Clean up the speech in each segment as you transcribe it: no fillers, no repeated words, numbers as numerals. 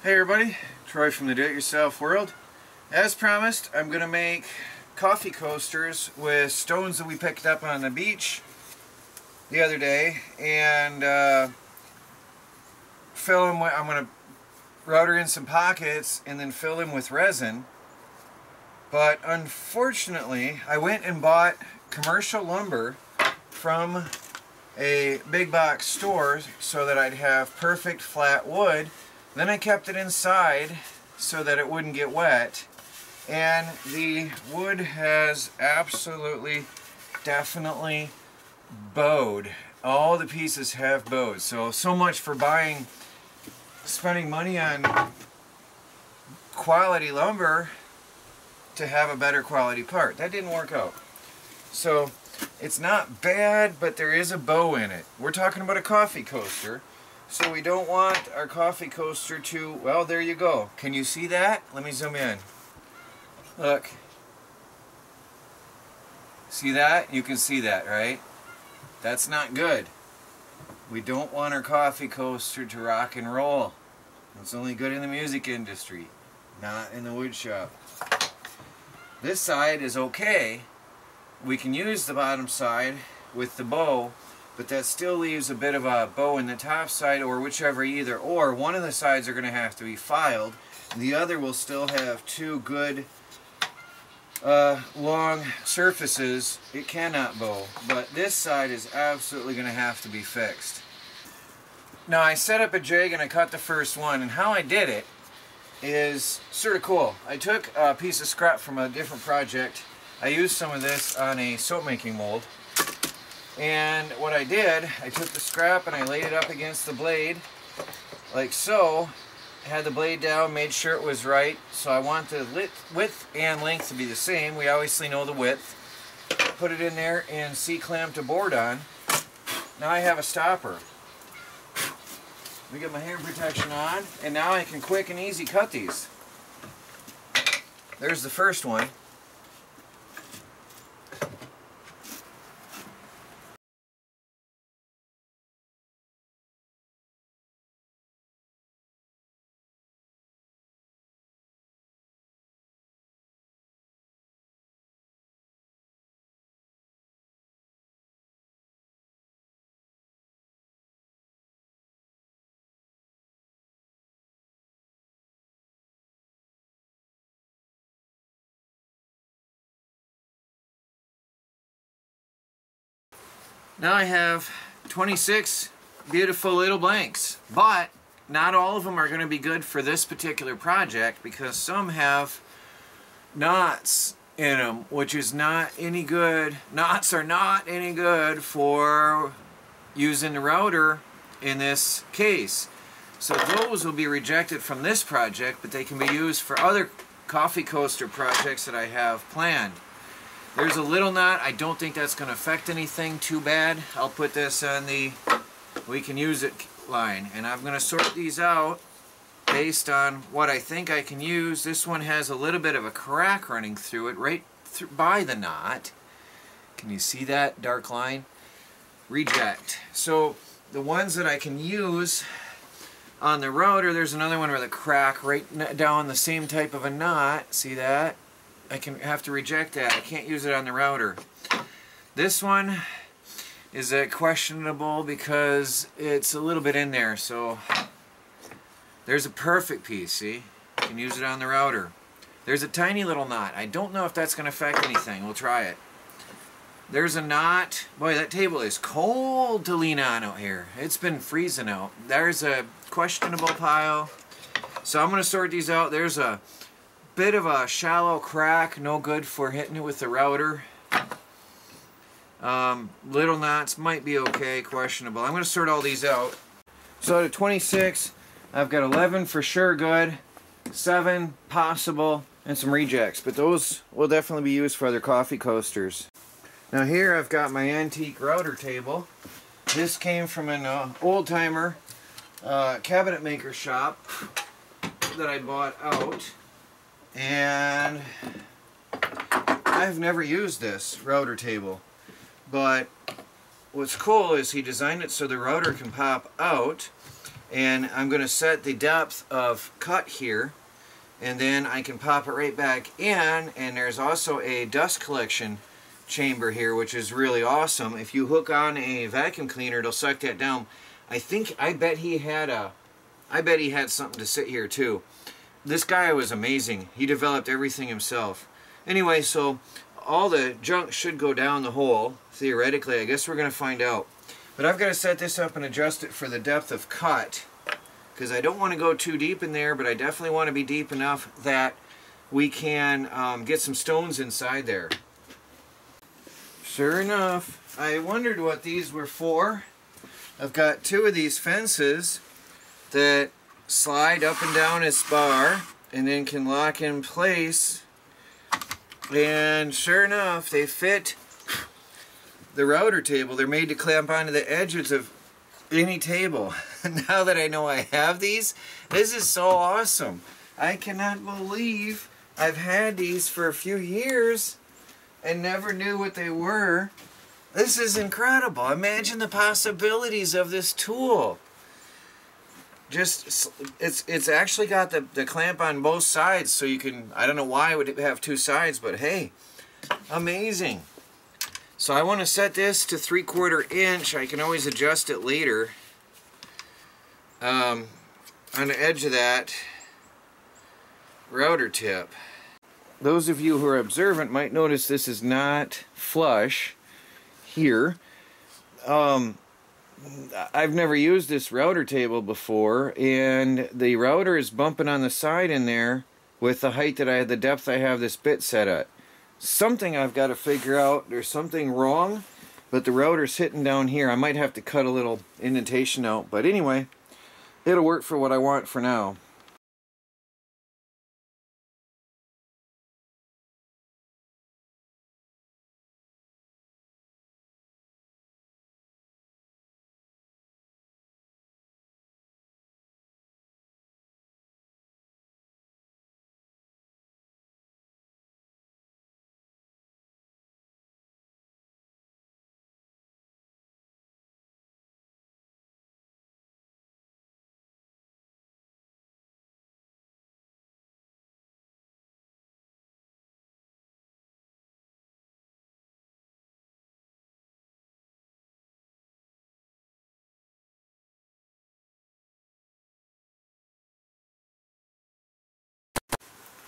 Hey everybody, Troy from the Do-It-Yourself World. As promised, I'm going to make coffee coasters with stones that we picked up on the beach the other day and fill them with, I'm going to router in some pockets and then fill them with resin. But unfortunately, I went and bought commercial lumber from a big box store so that I'd have perfect flat wood. Then I kept it inside so that it wouldn't get wet, and the wood has absolutely, definitely bowed. All the pieces have bowed. So much for spending money on quality lumber to have a better quality part. That didn't work out. So it's not bad, but there is a bow in it. We're talking about a coffee coaster. So we don't want our coffee coaster to, well, there you go. Can you see that? Let me zoom in. Look. See that? You can see that, right? That's not good. We don't want our coffee coaster to rock and roll. It's only good in the music industry, not in the wood shop. This side is okay. We can use the bottom side with the bow, but that still leaves a bit of a bow in the top side, or whichever, either or. One of the sides are going to have to be filed, and the other will still have two good long surfaces. It cannot bow, but this side is absolutely going to have to be fixed. Now I set up a jig and I cut the first one, and how I did it is sort of cool. I took a piece of scrap from a different project. I used some of this on a soap making mold. And what I did, I took the scrap and I laid it up against the blade, like so. Had the blade down, made sure it was right. So I want the width and length to be the same. We obviously know the width. Put it in there and C-clamped a board on. Now I have a stopper. Let me get my hair protection on, and now I can quick and easy cut these. There's the first one. Now I have 26 beautiful little blanks, but not all of them are going to be good for this particular project because some have knots in them, which is not any good. Knots are not any good for using the router in this case. So those will be rejected from this project, but they can be used for other coffee coaster projects that I have planned. There's a little knot. I don't think that's going to affect anything too bad. I'll put this on the we can use it line, and I'm going to sort these out based on what I think I can use. This one has a little bit of a crack running through it right by the knot. Can you see that dark line? Reject. So the ones that I can use on the router, there's another one with a crack right down the same type of a knot. See that? I can have to reject that. I can't use it on the router. This one is questionable because it's a little bit in there. So there's a perfect piece. See, you can use it on the router. There's a tiny little knot. I don't know if that's going to affect anything. We'll try it. There's a knot. Boy, that table is cold to lean on out here. It's been freezing out. There's a questionable pile. So I'm going to sort these out. There's a bit of a shallow crack, no good for hitting it with the router. Little knots might be okay, questionable. I'm going to sort all these out. So out of 26, I've got 11 for sure good, 7 possible, and some rejects. But those will definitely be used for other coffee coasters. Now here I've got my antique router table. This came from an old-timer cabinet maker shop that I bought out. And I've never used this router table, but what's cool is he designed it so the router can pop out, And I'm going to set the depth of cut here, and then I can pop it right back in. And there's also a dust collection chamber here, which is really awesome. If you hook on a vacuum cleaner, it'll suck that down. I bet he had something to sit here too. This guy was amazing. He developed everything himself. Anyway, so all the junk should go down the hole, theoretically. I guess we're going to find out. But I've got to set this up and adjust it for the depth of cut, because I don't want to go too deep in there, but I definitely want to be deep enough that we can get some stones inside there. Sure enough, I wondered what these were for. I've got two of these fences that slide up and down its bar and then can lock in place, and sure enough they fit the router table. They're made to clamp onto the edges of any table. Now that I know I have these, this is so awesome. I cannot believe I've had these for a few years and never knew what they were. This is incredible. Imagine the possibilities of this tool. Just, it's actually got the clamp on both sides, so you can, I don't know why it would have two sides, but hey, amazing. So I want to set this to 3/4 inch. I can always adjust it later. On the edge of that router tip. Those of you who are observant might notice this is not flush here. I've never used this router table before, and the router is bumping on the side in there with the height that the depth I have this bit set at. Something I've got to figure out. There's something wrong, but the router's hitting down here. I might have to cut a little indentation out, but anyway, it'll work for what I want for now.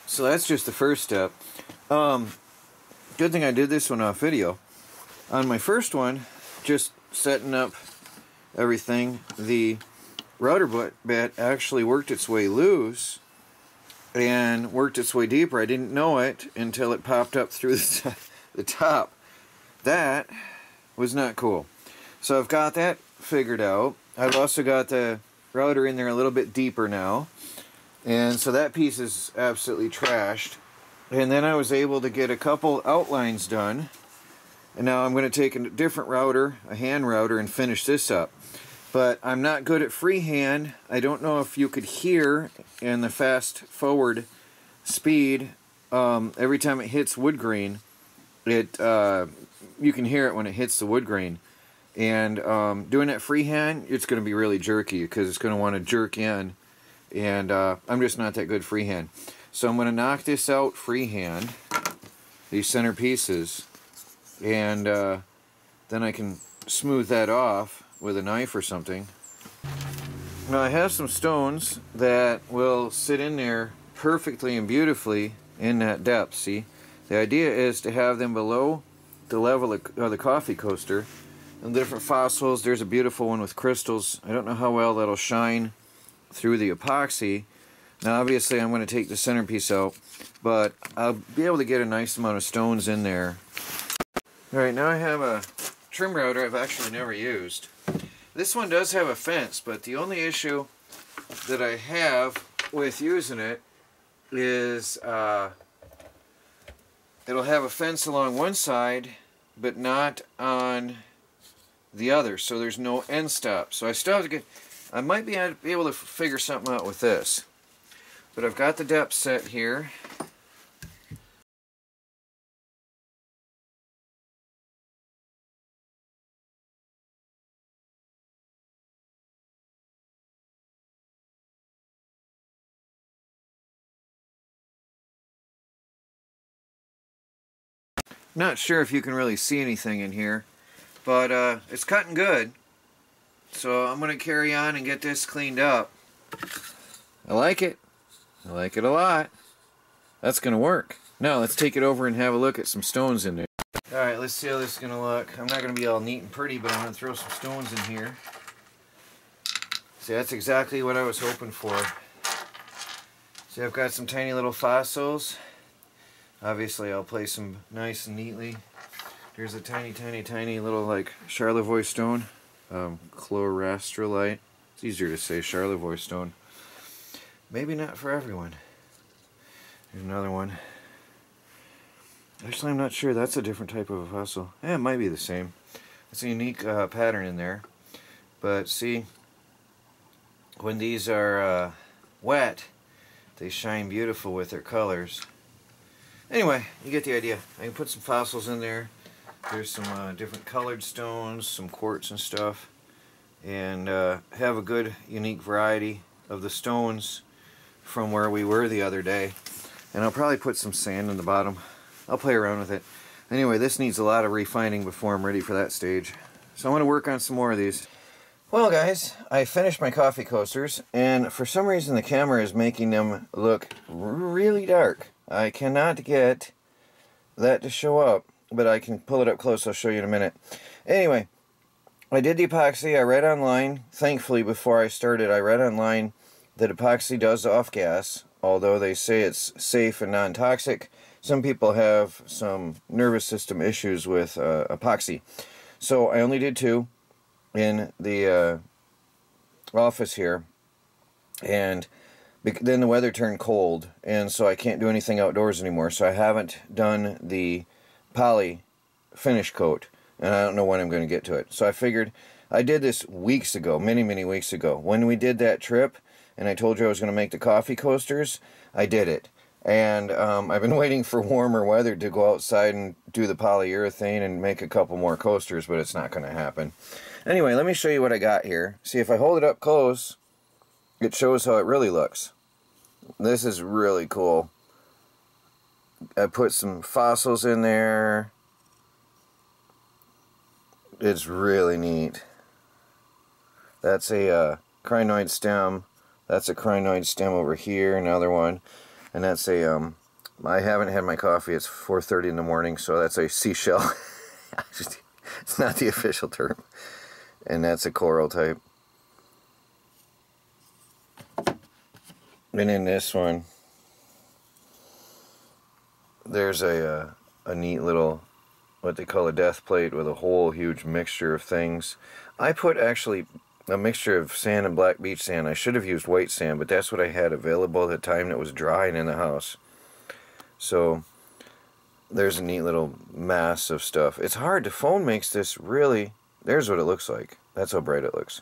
So that's just the first step. Good thing I did this one off video. On my first one, just setting up everything, the router bit actually worked its way loose and worked its way deeper. I didn't know it until it popped up through the top. That was not cool. So I've got that figured out. I've also got the router in there a little bit deeper now. And so that piece is absolutely trashed. And then I was able to get a couple outlines done. And now I'm going to take a different router, a hand router, and finish this up. But I'm not good at freehand. I don't know if you could hear in the fast forward speed, every time it hits wood grain, you can hear it when it hits the wood grain. And doing that freehand, it's going to be really jerky because it's going to want to jerk in. And I'm just not that good freehand. So I'm going to knock this out freehand, these center pieces, and then I can smooth that off with a knife or something. Now I have some stones that will sit in there perfectly and beautifully in that depth, see? The idea is to have them below the level of the coffee coaster. And the different fossils, there's a beautiful one with crystals. I don't know how well that'll shine through the epoxy. Now obviously I'm going to take the centerpiece out, but I'll be able to get a nice amount of stones in there. Alright, now I have a trim router I've actually never used. This one does have a fence, but the only issue that I have with using it is it'll have a fence along one side, but not on the other, so there's no end stop. So I still have to get, I might be able to figure something out with this. But I've got the depth set here. Not sure if you can really see anything in here, but it's cutting good. So I'm going to carry on and get this cleaned up. I like it. I like it a lot. That's going to work. Now let's take it over and have a look at some stones in there. Alright, let's see how this is going to look. I'm not going to be all neat and pretty, but I'm going to throw some stones in here. See, that's exactly what I was hoping for. See, I've got some tiny little fossils. Obviously, I'll place them nice and neatly. Here's a tiny, tiny, tiny little, like, Charlevoix stone. Chloroastrolite. It's easier to say Charlevoix stone. Maybe not for everyone. Here's another one. Actually, I'm not sure. That's a different type of a fossil. Yeah, it might be the same. It's a unique pattern in there. But see, when these are wet, they shine beautiful with their colors. Anyway, you get the idea. I can put some fossils in there. There's some different colored stones, some quartz and stuff. And have a good, unique variety of the stones from where we were the other day. And I'll probably put some sand in the bottom. I'll play around with it. Anyway, this needs a lot of refining before I'm ready for that stage. So I want to work on some more of these. Well guys, I finished my coffee coasters, and for some reason the camera is making them look really dark. I cannot get that to show up, but I can pull it up close. I'll show you in a minute. Anyway, I did the epoxy. I read online, thankfully before I started, I read online that epoxy does off-gas, although they say it's safe and non-toxic. Some people have some nervous system issues with epoxy. So I only did 2 in the office here, and then the weather turned cold, and so I can't do anything outdoors anymore. So I haven't done the poly finish coat, and I don't know when I'm going to get to it. So I figured, I did this weeks ago, many weeks ago. When we did that trip, and I told you I was going to make the coffee coasters, I did it. And I've been waiting for warmer weather to go outside and do the polyurethane and make a couple more coasters, but it's not going to happen. Anyway, let me show you what I got here. See, if I hold it up close, it shows how it really looks. This is really cool. I put some fossils in there. It's really neat. That's a crinoid stem. That's a crinoid stem over here, another one. And that's a, I haven't had my coffee, it's 4:30 in the morning, so that's a seashell. It's not the official term. And that's a coral type. And in this one, there's a neat little, what they call a death plate with a whole huge mixture of things. I put actually a mixture of sand and black beach sand. I should have used white sand, but that's what I had available at the time that was dry and in the house. So there's a neat little mass of stuff. It's hard. The phone makes this really, there's what it looks like. That's how bright it looks.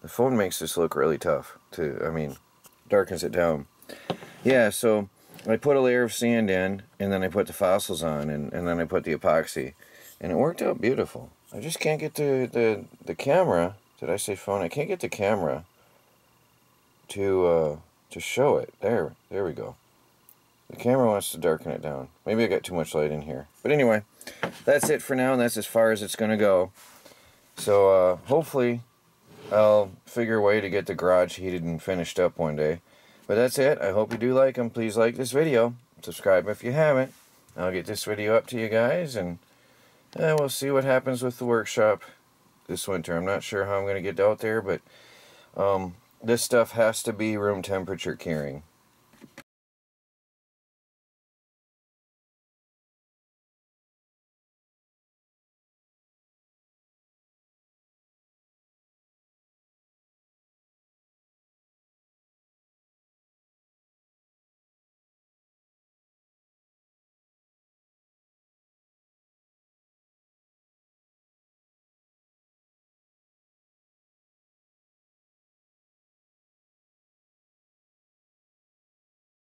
The phone makes this look really tough to, I mean, darkens it down. Yeah, so I put a layer of sand in, and then I put the fossils on, and then I put the epoxy, and it worked out beautiful. I just can't get the camera. Did I say phone? I can't get the camera to show it. There we go. The camera wants to darken it down. Maybe I got too much light in here. But anyway, that's it for now, and that's as far as it's going to go. So hopefully I'll figure a way to get the garage heated and finished up one day. But that's it. I hope you do like them. Please like this video. Subscribe if you haven't. I'll get this video up to you guys, and we'll see what happens with the workshop this winter. I'm not sure how I'm going to get out there, but this stuff has to be room temperature curing.